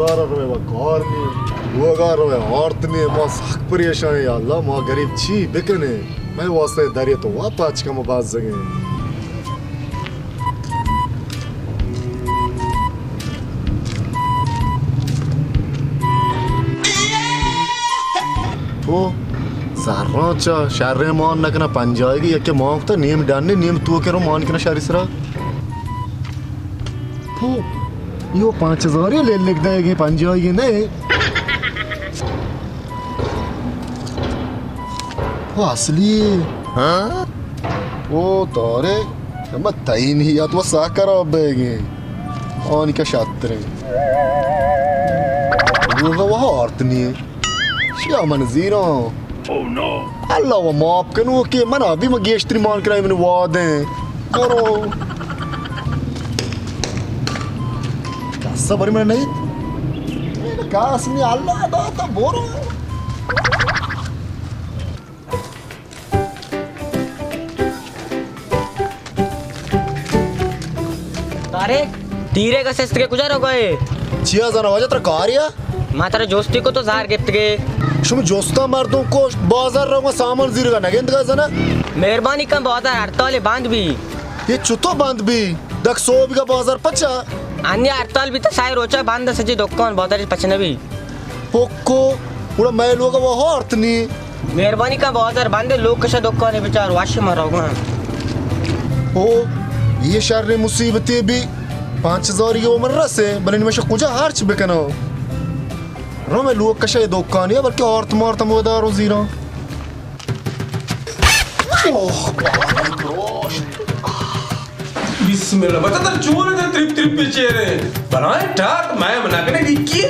Pazara roya karni, loga roya artni, mas hak perişan ya Allah, ma garip çi bekene. मैं वास्ते दरिया तो वापस कम बात जगह तो सारांचा शहर मान ना कना पंजाएगी या क्या मान तो नियम डालने नियम तू करो मान कना शहरी सरा तो यो 5000 ले लिख देगी पंजाएगी नहीं असली हाँ वो तारे मैं तई नहीं या तो साकर अब बेगे और क्या शात्र वो औरत नहीं है क्या मन जीरो अल्लाह वो माप करूँ कि मन अभी मैं गेस्ट्री मान कर मैंने वादे करो सब बड़ी मैंने नहीं काश नहीं अल्लाह दाता बोरो अरे तीरे का शस्त्र के गुजार हो गए चिया जना वजह तेरा कार्य मातारे जोस्ती को तो जार गिफ्ट के शुम जोस्ता मर्दों को बाजार रंगा सामान जीरो का नगेंद का जना मेहरबानी कम बाजार हड़ताल बांध भी ये चुतो बांध भी दक 100 का बाजार पचा अन्य हड़ताल भी तो साय रोचा बांध सजी दुकान बाजार पचने भी पोको उड़ा मैं लोग वो औरत नहीं मेहरबानी का बाजार बांधे लोग कशा दुकान है बेचार वाशी मरोगा ओ ये शहर में मुसीबतें भी 5000 की उम्र से बने में कुछ हार्च बेकनो रो मैं लोग कशा दुकान है बल्कि औरत मारता मोदार जीरो बिस्मिल्लाह बता तर चोर है ट्रिप ट्रिप पे चेहरे बनाए ठाक मैं मना करने की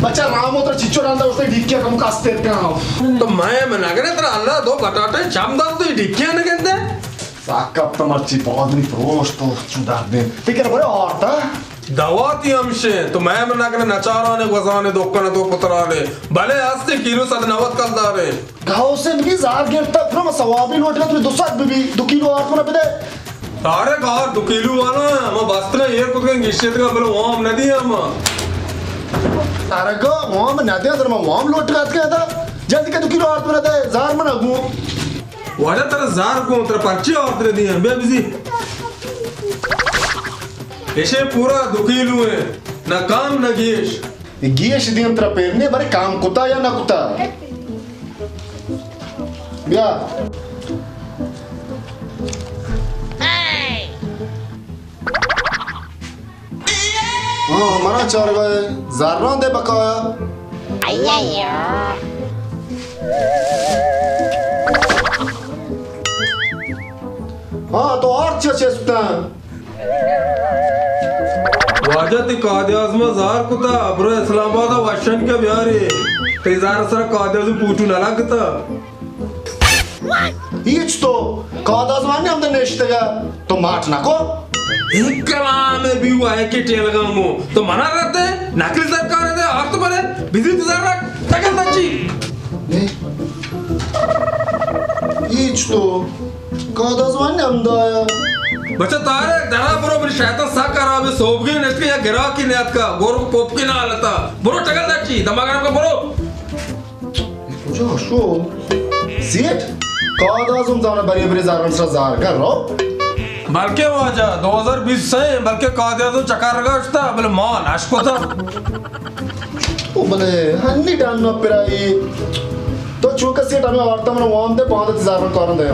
बच्चा राम उतर चिच्चो डालता उसने ढिक्किया कम कास्ते क्या तो मैं मना करे तेरा अल्लाह दो बटाटे चामदार तो ढिक्किया न कहते साकप तो मर्ची बहुत नहीं प्रोश तो चुदा दे ठीक है बोले औरता दवाती हमसे तो मैं मना करे नचाराने वजाने दोकने दो पुत्राने भले आस्ते किलो 90 कलदारे गांव से भी जार गिरता फिर मैं सवाबी नोट का तुम्हें 2 किलो और को ना बदे तारे कार 2 किलो वाला हम बस्त्र ये कुछ के निश्चित का बोले वहां नदी हम तारा को वहां में नदी अंदर में वहां लोट का क्या था जल्दी के 2 किलो और तो दे जार में ना गु वजह तेरा जार को तेरा पर्ची और तेरे दिए बेबिजी ऐसे पूरा 2 किलो है ना काम ना गेश गेश दिन तेरा पेरने बारे काम कुता या ना कुता बिया हाँ हमारा 4 गए जार दे बकाया हाँ तो और चेस्ता वाजत काद्याज में जार कुता अब्रो इस्लामाबाद वाशन के बिहारी तेजार सर काद्याज पूछू ना लगता हीच तो कादाज मान्य हम तो नेश्ते का तो माट ना को एक कलाम में भी हुआ है कि टेल गामो तो मना रहते नकली सरकार है और तो बने बिजी तुझार रख तकल बच्ची हीच तो कादाज मान्य हम दाया बच्चा तारे दरा बरोबर शैतान सा करा में सोबगे नेस्के या गिरा की नियत का गोर को पोप की ना हालता बरो टकल दच्ची दमाग का बरो जो शो सीट कादाज हम जाना बरी बरी जार में जार कर रो बल्कि वाजा 2020 से बल्कि काद्या तो चकार रगा बोले मान आशको था ओ बोले हन्नी डालना पिराई तो चूका सीट हमें वार्ता में वाम दे 5000 में कारण दे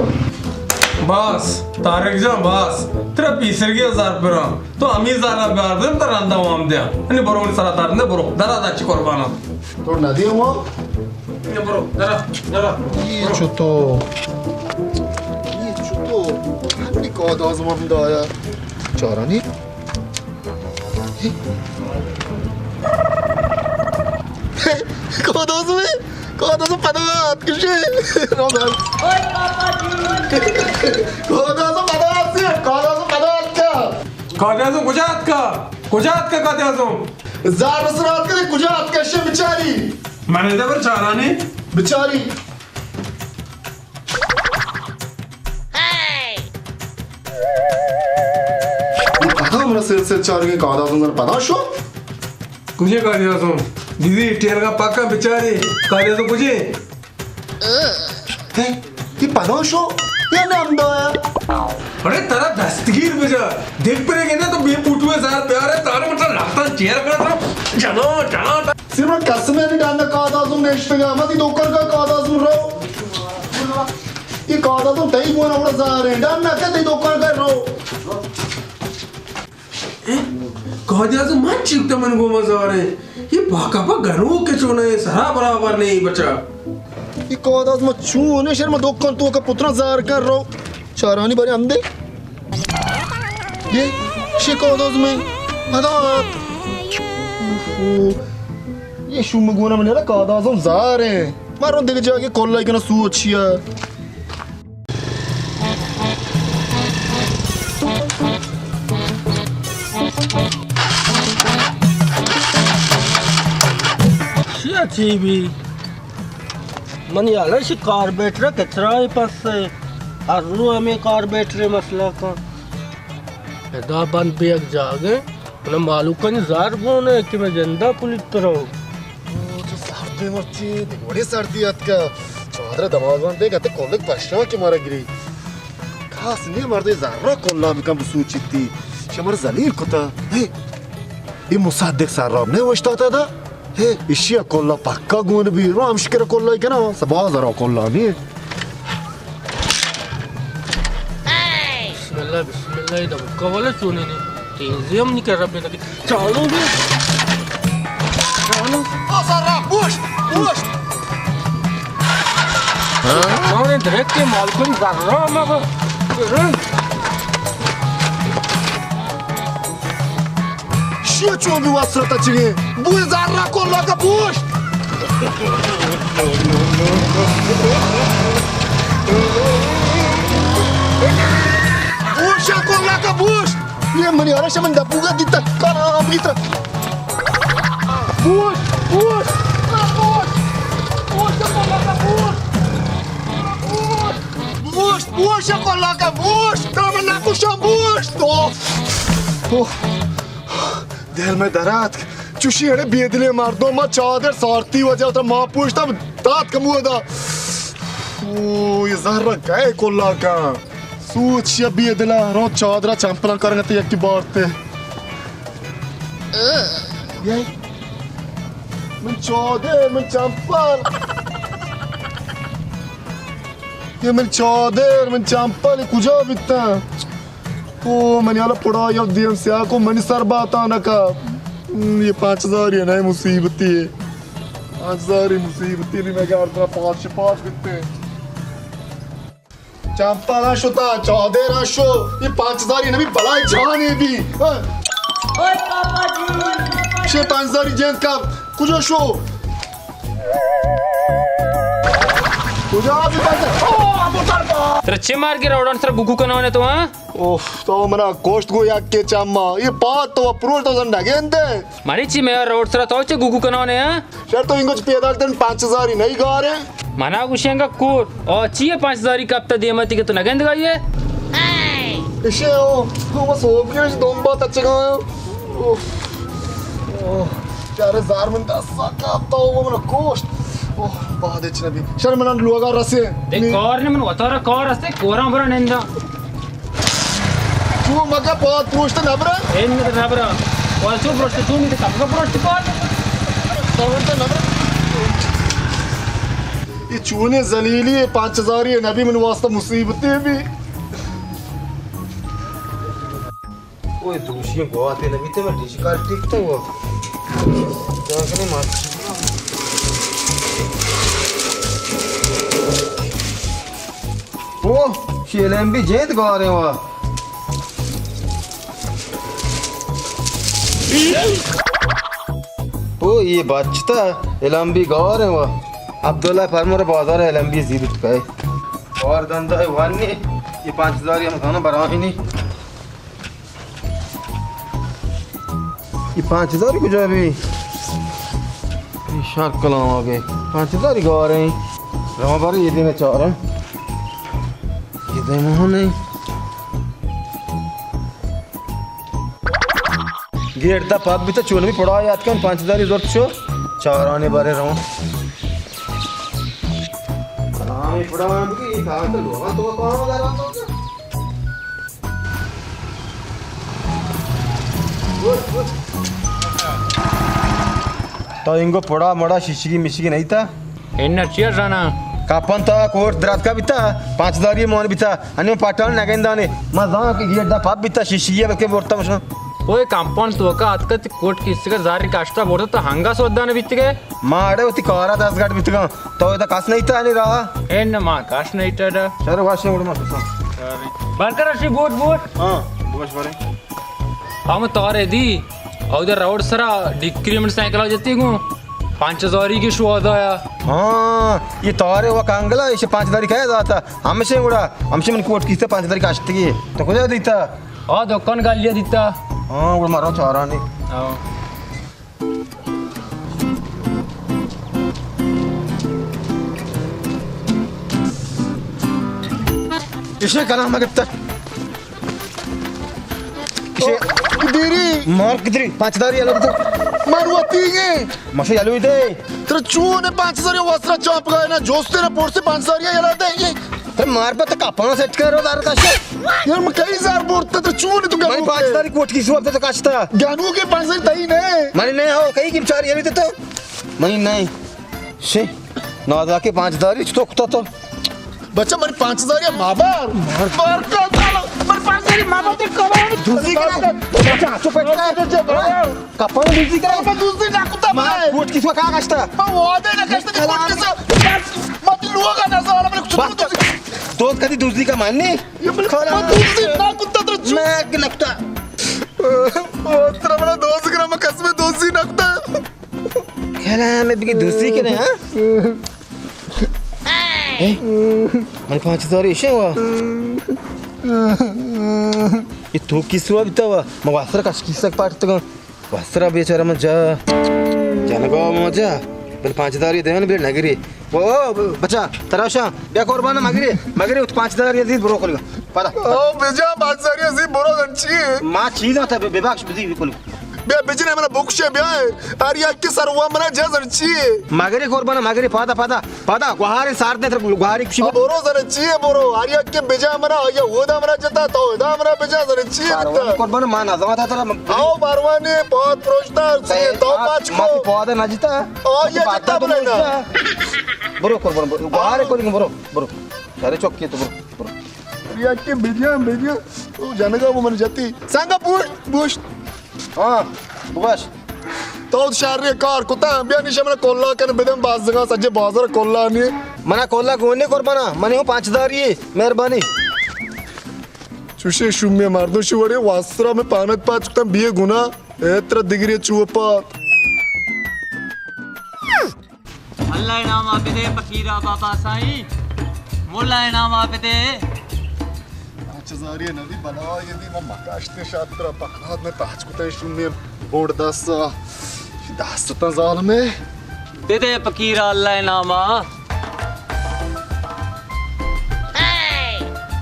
बस तारिक जा बस तेरा पीसर के 1000 पर तो अमी ज़ारा बार दे तो रंदा वाम दे नहीं बरो नहीं सारा तारने बरो दरा दाची कुर्बाना तो नदी हुआ ये बरो दरा दरा ये चुतो हन्नी कादाज हम दाया चारा नहीं कादाज में पता किसे रोमान कादाज पता क्या काद्या तो गुजरात का काद्या तो जार नसरात के गुजरात का शे बिचारी मैंने इधर चारा नहीं बिचारी Amına sır çağırıyor kağıdazımları pata şu. कुछ कर दिया तुम दीदी टेर का पक्का बेचारी कर दिया तो कुछ Hey, ये pata şu. Ya ne amda ya? अरे तेरा दस्तगीर बेचा देख पड़ेगा ना तो बे पुटुए सार प्यार है तारे मतलब लगता चेयर का तो चलो चलो Sırf kasme bir tane kağıdazım ne işte ya. Hadi doktor ka kağıdazım ro. ये kağıdazım tey bu na zare. Dan na ke tey doktor ka ro. कह दिया तो मन चिकता मन को मजा आ रहे ये बाका पा घरों के चोने सरा बराबर नहीं बचा ये kağıdazım çu ne şerme doktor tu ka putra zar ka ro. Çarani bari amde. Ye şey kağıdazım hadi. ये शू में गोना मैंने कağıdazım zare. Maron देख जाके कोल्ला के ना सू अच्छिया. TV. मनी आला शी कार्बेटर कचरा है पास से अर्नु हमें कार्बेटर मसला का एदा बंद बेग जागे ना मालूम का नहीं जार बोने कि मैं जिंदा पुलिस तरह सर्दी मर्ची बड़ी सर्दी आत का चौधरा दमाग बंद देख आते कॉलेज पश्चिमा की मारा गिरी खास नहीं मर्दे ज़ारा कोल्ला बिकम सूचिती शमर जलील कुता हे ये मुसाद्दिक साराब ने वश्ता था हे इशिया कोल्ला पक्का गुन भी रो अमशकर कोल्ला क्या ना सबा ज़रा कोल्ला नहीं बिस्मिल्लाह बिस्मिल्लाह इधर कवाले सुने नहीं तेज़ी हम नहीं कर रहे हैं चालू भी चालू ज़ारा पुश पुश हमने डायरेक्ट के मालूम ज़ारा मगर Şia çuğun bir vasıfta çıkıyor. Bu zarra kolla kapuş. Puxa kolla kapuş. Ye mani ara şaman da buga gitta. Kana gitta. Push push. Push. Puxa kolla kapuş. Push puxa kolla kapuş. Tamam na puxa push. Oh. दिल में दरात Chuschi है बेदले मार दो माँ चादर सारती वजह उतर माँ पूछता दांत कमुआ दा ओ ये ज़ारा गए कोल्ला का सूच या बेदला रो चादरा चंपला करेंगे तो यकी बार ते ये मन चादर मन चंपल ये मन चादर मन चंपल कुजा बिकता ओ मैंने वाला पड़ा या दियम से आको मैंने सर बात आना का ये 5000 है ना मुसीबती है 5000 मुसीबती नहीं मैं क्या अर्धा 5 बिकते चंपा राशो था 14 राशो ये 5000 है ना भी बलाई जान है भी ओए पापा जी ये 5000 जेंट का कुछ शो कुछ आप भी तर चे मार के रावडान सर गुगु कनावने तो हां ओह तो मना कोस्ट गो या के चाम्मा ये पात तो अप्रूवल तो जन डागेंदे मानिची मे रावड सर तो चे गुगु कनावने हां सर तो इंगोच पेदार तन 5000 ही नहीं गा रहे मना गुशेंगा कोट और चिए 5000 का हफ्ता देमती के तो नगंद गाइए इसे ओ बस हो गया इस दोन बात अच्छे गा ओह 4000 में 10 का तो वो मना कोस्ट ओह बहुत अच्छे नबी शर्मनान लुआगा रसे देख कार ने मन वतारा कार रस्ते कोरा भरा नेंदा तू मगा बहुत पूछते ना बरा एन में रबरा और सो प्रोस्ट तू में कब का प्रोस्ट पात तो ना बरा ये चूने जलीली 5000 ये नबी मन वास्ता मुसीबतें भी ओए दूसरी बहुत है नबी तो मैं डिस्कार्ड टिकता हुआ जाकर मार ओ शेलम भी जेत गा रहे हो ओ ये बचता एलम भी गा रहे हो अब्दुल्ला फार्मर बाजार एलम भी जीवित का है और धंधा है वानी ये 5000 हम खाना बरा ही नहीं ये 5000 कुछ अभी शार्क कलाम आ गए 5000 ही गा रहे हैं रमा बार ये दिन चार हैं ये दिन नहीं गेट दा पाप भी तो चून भी पड़ा याद कर 5000 जरूरत छो चार आने बारे रहूं हां ये पड़ा की कहां तो लोगा तो कौन होगा रहा तो इनको पड़ा मड़ा शिशी मिशी नहीं था एन्न चियर राना कापन तो कोर्ट द्रात का बिता 5000 ये मोन बिता अनि पाटल नगेंदाने मजा की गेट दा पाप बिता शिशी बके बोलता मस ओए कांपौंड तो का अतकत कोर्ट किसका जारी काष्टा बोलता तो हंगा सोदाने बितगे माड़े होती कारा 10 गाट बितगा तो इदा कास नहीं था ani रहा एन्न मा काश नहीं टा सर वाशे उड़ मत बनकर रशी बोट बोट हां बस बारे हम तारे दी और इधर रोड सरा डिक्रीमेंट साइकिल जती गो 5000 की शो आया हां ये तारे वो कांगला इसे 5000 खाया जाता हमसे उड़ा हमसे मन कोर्ट किससे 5000 कास्ट की तो कुछ देता आ दुकान गालिया दिता हां वो मारो चारा ने आओ इसे करा मगता इसे देरी मार कितरी 5000 यालो तो मारुआ तीगे मसे यालो दे तेरे चूने 5000 वस्त्र चाप गए ना जोस्ते ना पोर्ट से 5000 याला दे ये ते मार पे तो कापना सेट करो दार का यार मैं कई जार बोलता तेरे चूने तू मनी 5000 कोट की सुबह तो काशता ज्ञानू के 5000 तई ने मनी नहीं हो कहीं की चार याली तो मनी नहीं से नौदा के 5000 तो कुत्ता तो बच्चा मेरे 5000 या माबार मार का डालो मेरे 5000 माबार ते करो दूसरी का बच्चा चुप बैठ कापना दूसरी का मैं दूसरी ना कुत्ता मार कोट की सुबह कहां काशता मैं वादे ना कष्ट कोट के मत लुआ ना साला मेरे कुछ तो कभी दूसरी का मानने ये मैं दूसरी ना कुत्ता तेरे मैं नकता ओ तेरा बड़ा दोस्त ग्राम कसम दोस्ती ना कुत्ता खेला मैं भी दूसरी के ना मन 5000 इशे हुआ ये तो किसवा बितावा मैं वासरा का किसक पाट तो वासरा बेचारा मैं जा जनगो मजा बल 5000 ये देन बेल नगरी ओ बच्चा तराशा या कुर्बान मगरी मगरी 5000 ये दी ब्रो कोलगा पता ओ बेजा 5000 ये बोरो गंची मां चीज होता बेबाक्स बिदी बिल्कुल बे बेजने मना बुकशे बे आरिया के सरवा मना जजरची मगरी कुर्बान मगरी पादा गुहारी सारते गुहारी खुशी बोरो जरची बोरो आरिया के बेजा मना या होदा मना जता तो होदा मना बेजा जरची कुर्बान मान आजमा था तेरा आओ बारवाने बहुत प्रोस्ता से तो पांच को माती पौधा ना जीता ओ ये जता बोलेना बरो कुर्बान गुहारी कोलिंग बरो सारे चौक के तो बरो आरिया के बेजा ओ जनगा वो मन जती सांगा बुश हां बस तो शारी कार कुत्ता बिया निशा मना कोल्ला कन बेदम बाजगा सज्जे बाजार कोल्ला ने मना कोल्ला गोने कुर्बाना मने हो 5000 ये मेहरबानी चुशे शुम्य मारदो शिवडे वासरा में पानत पाचता बिये गुना एत्र दिगरी चुवपा अल्लाह नाम आपे दे फकीरा बाबा साईं मोला नाम आपे दे 5000 नदी बनावा यदि मग मकाशते शास्त्र पानात में पाचकुता शुम्य बोर्ड दास ता जालमे दे दे फकीरा अल्लाह नामा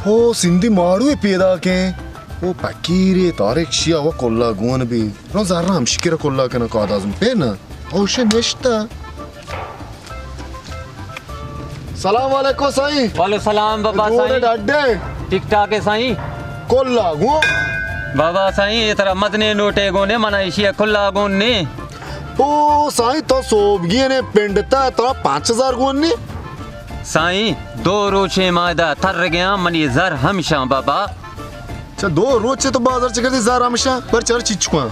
हो सिंधी मारू पेदा के ओ पकीरे तारिक शिया व कोल्ला गुन भी नो जरा हम शिकिरा कोल्ला कना कादाजुम पेना ओ शे नेश्ता सलाम वालेकुम साईं वाले सलाम बाबा गोने साईं डाडे ठीक ठाक है साईं कोल्ला गु बाबा साईं ये तरह मदने नोटे गोने मना इशिया खुला गोने ओ साईं तो सोबगी ने पिंडता तो 5000 गुन्नी साईं 2 रोचे मादा थर गया मनी जर हमेशा बाबा अच्छा 2 रोज से तो बाजार चकर दी जार हमेशा पर चर चिचुआ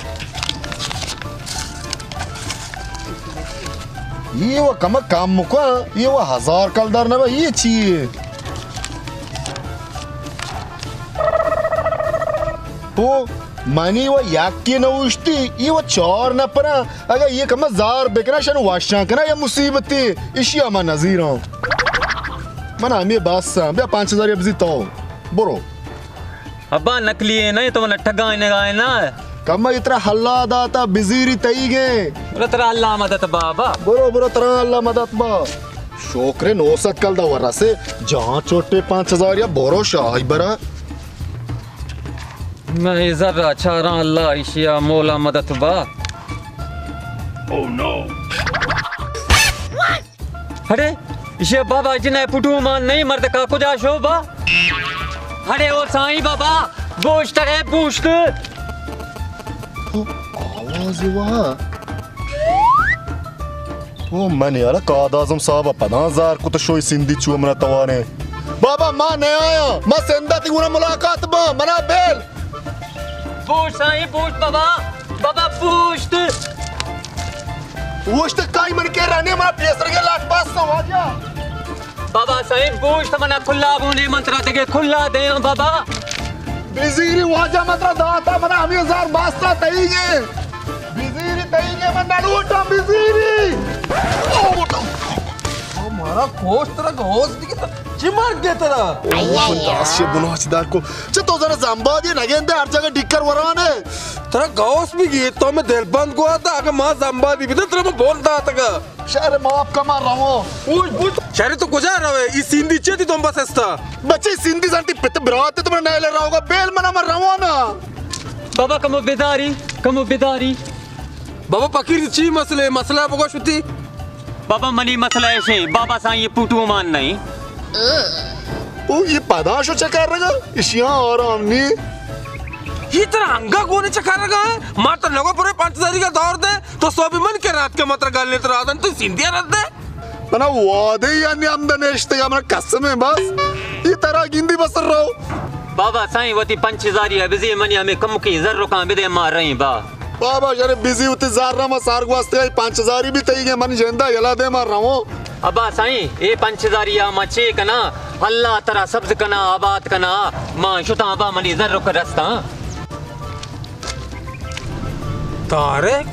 ये वो काम मुका ये वो 1000 कलदार ना ये चाहिए ओ मनी वो याकी न उष्टी ये वो चोर न पना अगर ये कम जार बेकना शन वाशा कना या मुसीबती इशिया मा नजीरों मना हमें बासा बे 5000 अबजी तो बोरो अब्बा नकली है नहीं तो मन ठगाने गाए ना कम इतना हल्ला दाता बिजीरी तई गए तेरा अल्लाह मदद बाबा बोरो तरह अल्लाह मदद बा शोकरे 900 कल दा वरा से जहां छोटे 5000 या बोरो शाही बरा मैं इधर अच्छा रहा अल्लाह इशिया मौला मदद बा अरे इशिया बाबा जिन्हें पुटू मान नहीं मर्द का कुछ शोभा अरे ओ साईं बाबा गोश्त है पूछत आवाज हुआ ओ मन यार कादाज़म साहब पनाजार को तो शोई सिंधी चुआ मना तवाने बाबा मां नहीं आया मैं सेंदा ती गुना मुलाकात बा मना बेल पूछ साईं पूछ बाबा बाबा पूछ वोस्ट काई मन के रहने मना पेसर के लाट पास तो आ जा बाबा साईं पूछ तो मना खुला बोने मंत्रा देके खुला दे बाबा बिजीरी वाजा मंत्रा दाता मना हमें हजार बास्ता तईगे बिजीरी तईगे मना लूटा बिजीरी हमारा कोच तेरा घोष दिखता चिमर गया तेरा बंदास ये गुनाहगार को चतो जरा जंबा दिए नगेंदे हर जगह डिक्कर वराने तेरा घोष भी गया तो मैं दिलबंद को आता अगर माँ जंबा दी भी तो तेरा मैं बोलता था शहर माफ कमा रहा हूँ पूछ शहरी तो गुजार रहा है इस सिंधी चेती तुम बस ऐसा बच्चे सिंधी संटी पित बिराते तुम्हें नहीं ले रहा होगा बेल मना मर रहा हूँ ना बाबा कमो बेदारी बाबा पकीर ची मसले मसला बगा शुती बाबा मनी मसला ऐसे बाबा साईं ये पुटू मान नहीं ओ ये पदाशो चकर रहा इशियां और हमने ये तेरा अंगा कोने चखा रहा है मात्र लोगों पर 5000 का दौर दे तो सोबी मन के रात के मात्र गाल लेते रहा तो सिंधिया रख दे मना वादे यानी आमदन नेश्ते या मना कसम है बस ये तरह गिंदी बसर रहो बाबा साईं वती 5000 है बिजी मनी हमें कम की जर का बिदे मार रही बा बाबा यार बिजी उते जार रहा मैं सार वास्ते 5000 भी तई के मन जेंदा गला दे मार रहा हूँ अबा साईं ये 5000 या मचे कना अल्लाह तरा सब्ज कना आबाद कना मां शुता अबा मनी जर का रास्ता तारेक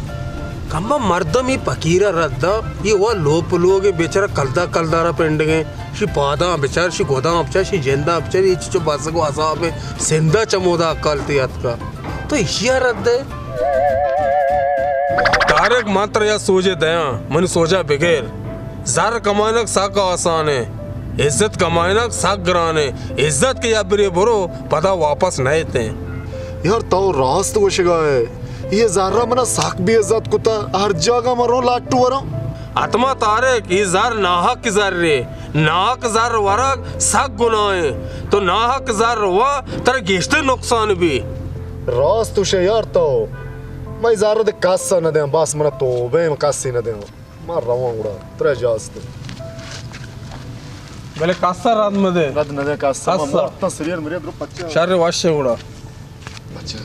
कम्मा मर्दम ही पकीरा रद्दा ये वो लोप लोगे बेचारा कलदा कलदारा पेंडगे शी पादा बेचार शी गोदा अपचा शी जेंदा अपचा ये चीज़ बात को आसा पे सेंधा चमोदा अकल तियात का तो इशिया रद्दे तारेक मात्र या सोचे दया मन सोचा बगैर जार कमाना साका आसान है इज्जत कमाना साक गराने इज्जत के या बिरे बुरो पता वापस नहीं थे यार तो रास्त को शिगाए ये ज़ारा मना साक भी इज्जत कुता हर जगह मरो लाटू वरो आत्मा तारेक ये जार नाहक जार रे नाहक जार वरक साक गुनाहे तो नाहक जार हुआ तेरे गेस्टे नुकसान भी रास्त उसे यार तो मैं ज़ारा दे कासा न दे बस मना तो बे कासी न दे मार रहा हूँ उड़ा तेरे जास्त पहले कासा रात में दे रद न दे कासा कासा। मरता सरियर मेरे द्रुप बच्चा शारे वाश्य उड़ा बच्चा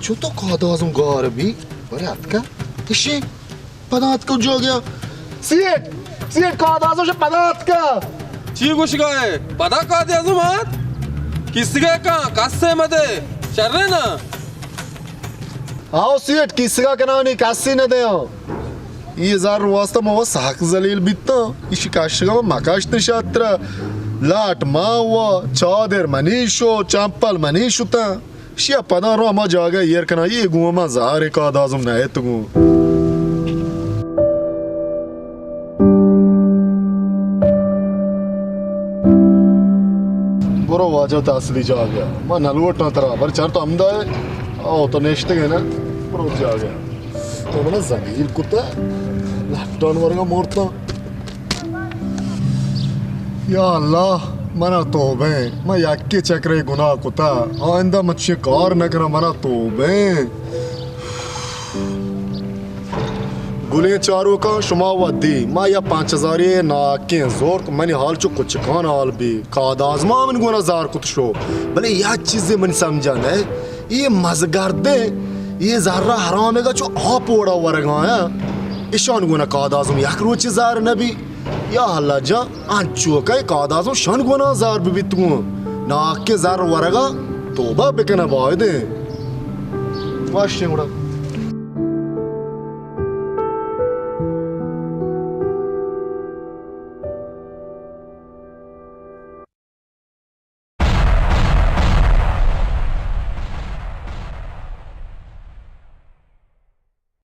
जो तो कादाज़म गार भी अरे अतका इशी पदात को जो गया सीट कादाज़म से पदात का ची कुछ गए पता का दिया जुमात किसके का कासे मदे शर्रे ना आओ सीट किसका कहना नहीं कासी न दे ये जार वास्ता मवा साक जलील बित्ता इशी काशिगा मकाश निशात्रा लाट मावा चादर मनीशो चंपल मनीशुता शिया पदा रो अमा जागा येर कना ये गुमा ज़ारे कादाज़म ना है तुगु बोरो वाजो तासली जा गया मैं नलवट ना तरा पर चार तो अमदा है आओ तो नेश्ते गए ना बोरो जा गया तो बना जमील कुत्ता लैपटॉप वर्गा मोड़ता या अल्लाह मना तोबे मैं याके चक्रे गुनाह कुत्ता आइंदा मच्छी कार न करा मना तोबे गुले चारों का शुमा वदी मैं या 5000 ये ना के जोर तो मैंने हाल चुक कुछ खान हाल भी कादाज़मा मन गुना जार कुछ शो भले यह चीजें मन समझा ने ये मज़गार दे ये ज़ारा हराम है जो आप ओड़ा वरगाया ईशान गुना कादाज़म यकरोच ज़ार नबी या अल्लाह जा अंचो का कादाज़म शन गुना ज़ार भी तू ना के ज़ार वरगा तोबा बिकना बायदे वाश उड़ा